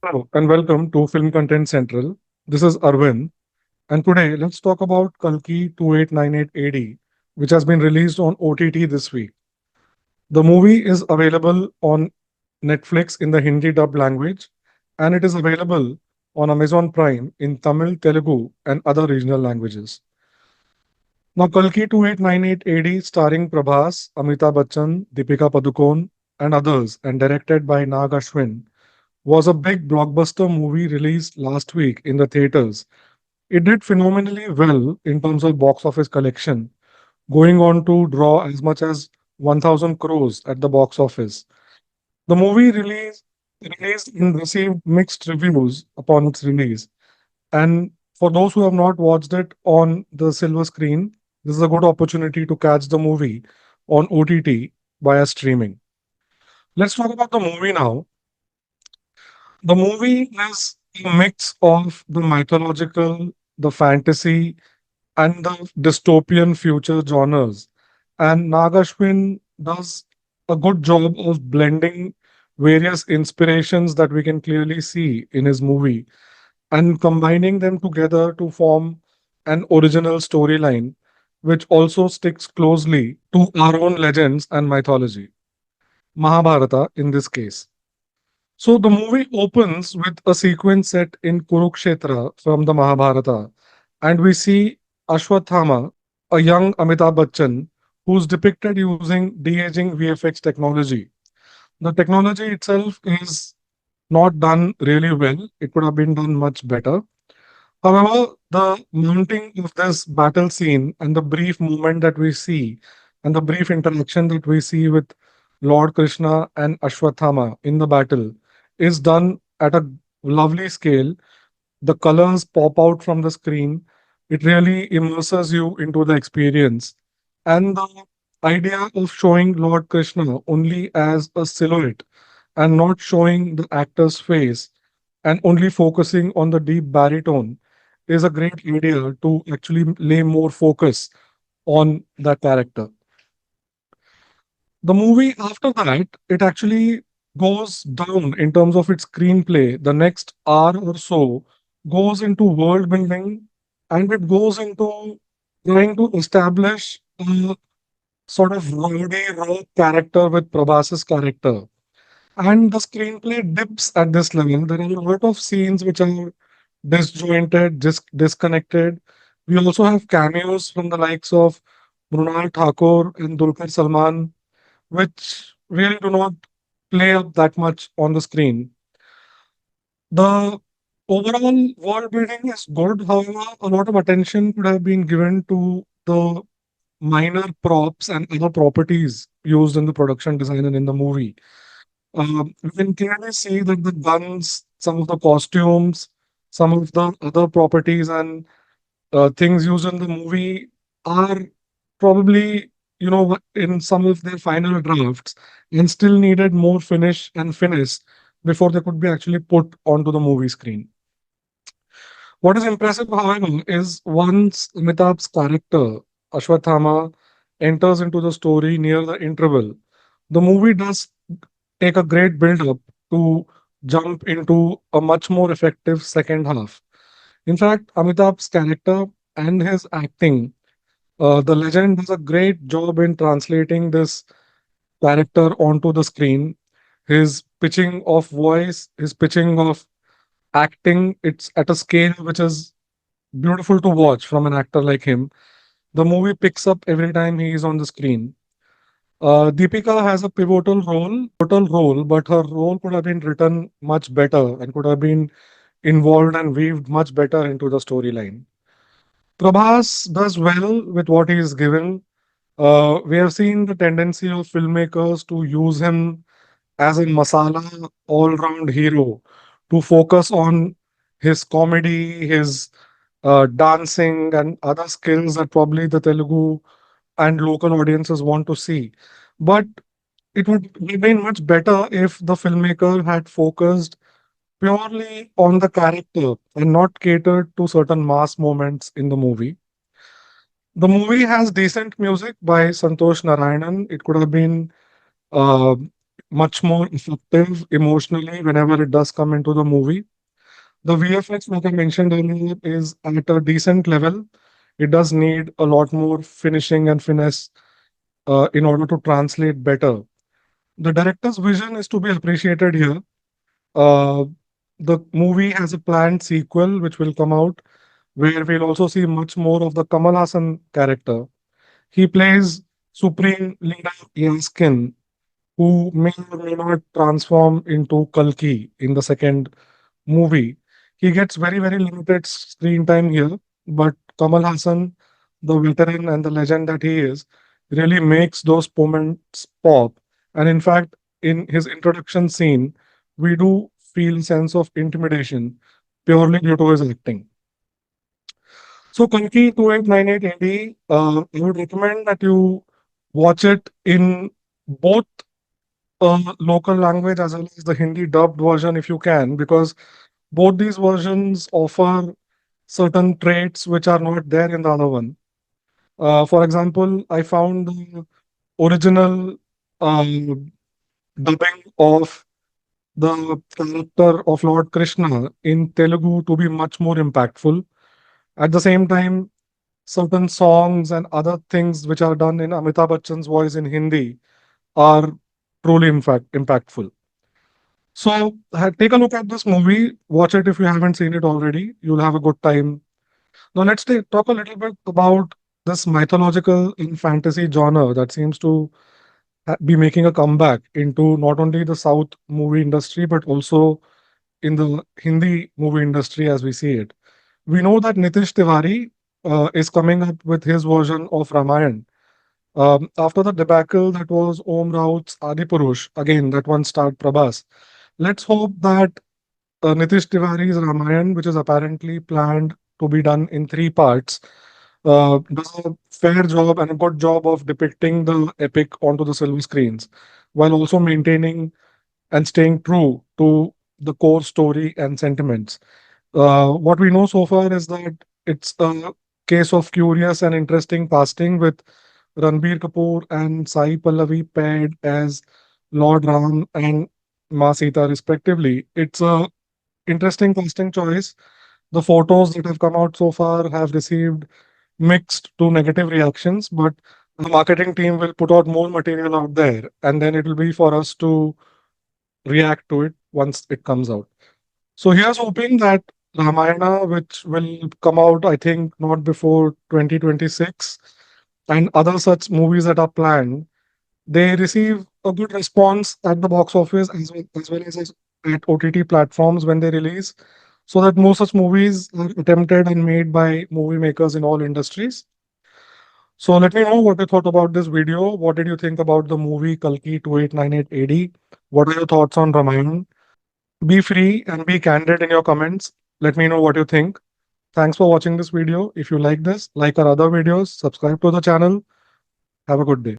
Hello and welcome to Film Content Central. This is Arvind, and today let's talk about Kalki 2898 AD, which has been released on OTT this week. The movie is available on Netflix in the Hindi dub language, and it is available on Amazon Prime in Tamil, Telugu, and other regional languages. Now, Kalki 2898 AD, starring Prabhas, Amitabh Bachchan, Deepika Padukone, and others, and directed by Nag Ashwin, was a big blockbuster movie released last week in the theaters. It did phenomenally well in terms of box office collection, going on to draw as much as 1,000 crores at the box office. The movie released and received mixed reviews upon its release. And for those who have not watched it on the silver screen, this is a good opportunity to catch the movie on OTT via streaming. Let's talk about the movie now. The movie is a mix of the mythological, the fantasy, and the dystopian future genres. And Nagashwin does a good job of blending various inspirations that we can clearly see in his movie and combining them together to form an original storyline, which also sticks closely to our own legends and mythology. Mahabharata in this case. So the movie opens with a sequence set in Kurukshetra from the Mahabharata, and we see Ashwathama, a young Amitabh Bachchan, who's depicted using de-aging VFX technology. The technology itself is not done really well. It could have been done much better. However, the mounting of this battle scene and the brief movement that we see and the brief interaction that we see with Lord Krishna and Ashwathama in the battle is done at a lovely scale. The colors pop out from the screen. It really immerses you into the experience. And the idea of showing Lord Krishna only as a silhouette and not showing the actor's face and only focusing on the deep baritone is a great idea to actually lay more focus on that character. The movie after that, it actually goes down in terms of its screenplay. The next hour or so goes into world building and it goes into trying to establish a sort of rowdy, raw character with Prabhas's character. And the screenplay dips at this level. There are a lot of scenes which are disjointed, disconnected. We also have cameos from the likes of Mrunal Thakur and Dulquer Salman, which really do not play up that much on the screen. The overall world building is good, however, a lot of attention could have been given to the minor props and other properties used in the production design and in the movie. We can clearly see that the guns, some of the costumes, some of the other properties and things used in the movie are probably, in some of their final drafts and still needed more finish and finesse before they could be actually put onto the movie screen. What is impressive, however, is once Amitabh's character, Ashwathama, enters into the story near the interval, the movie does take a great build up to jump into a much more effective second half. In fact, Amitabh's character and his acting, the legend does a great job in translating this character onto the screen. His pitching of voice, his pitching of acting, it's at a scale which is beautiful to watch from an actor like him. The movie picks up every time he is on the screen. Deepika has a pivotal role, but her role could have been written much better and could have been involved and weaved much better into the storyline. Prabhas does well with what he is given. We have seen the tendency of filmmakers to use him as a masala all round hero to focus on his comedy, his dancing, and other skills that probably the Telugu and local audiences want to see. But it would have been much better if the filmmaker had focused purely on the character and not catered to certain mass moments in the movie. The movie has decent music by Santosh Narayanan. It could have been uh, much more effective emotionally whenever it does come into the movie. The VFX, like I mentioned earlier, is at a decent level. It does need a lot more finishing and finesse in order to translate better. The director's vision is to be appreciated here. Uh, the movie has a planned sequel which will come out where we'll also see much more of the Kamal Hassan character. He plays Supreme Leader Yaskin, who may or may not transform into Kalki in the second movie. He gets very, very limited screen time here, but Kamal Hassan, the veteran and the legend that he is, really makes those moments pop. And in fact, in his introduction scene, we do feel a sense of intimidation purely due to his acting. So Kalki 2898 AD, I would recommend that you watch it in both local language as well as the Hindi dubbed version if you can, because both these versions offer certain traits which are not there in the other one. For example, I found the original dubbing of the character of Lord Krishna in Telugu to be much more impactful. At the same time, certain songs and other things which are done in Amitabh Bachchan's voice in Hindi are truly impactful. So take a look at this movie, watch it if you haven't seen it already. You'll have a good time. Now let's talk a little bit about this mythological in fantasy genre that seems to be making a comeback into not only the South movie industry but also in the Hindi movie industry as we see it. We know that Nitish Tiwari is coming up with his version of Ramayan. After the debacle that was Om Raut's Adipurush, again, that one starred Prabhas. Let's hope that Nitish Tiwari's Ramayan, which is apparently planned to be done in three parts, does a fair job and a good job of depicting the epic onto the silver screens, while also maintaining and staying true to the core story and sentiments. What we know so far is that it's a case of curious and interesting casting with Ranbir Kapoor and Sai Pallavi paired as Lord Ram and Ma Sita, respectively. It's a interesting casting choice. The photos that have come out so far have received mixed to negative reactions, but the marketing team will put out more material out there, and then it will be for us to react to it once it comes out. So here's hoping that Ramayana, which will come out, I think, not before 2026, and other such movies that are planned, they receive a good response at the box office as well as at OTT platforms when they release, so that more such movies are attempted and made by movie makers in all industries. So let me know what you thought about this video. What did you think about the movie Kalki 2898 AD? What are your thoughts on Ramayana? Be free and be candid in your comments. Let me know what you think. Thanks for watching this video. If you like this, like our other videos, subscribe to the channel. Have a good day.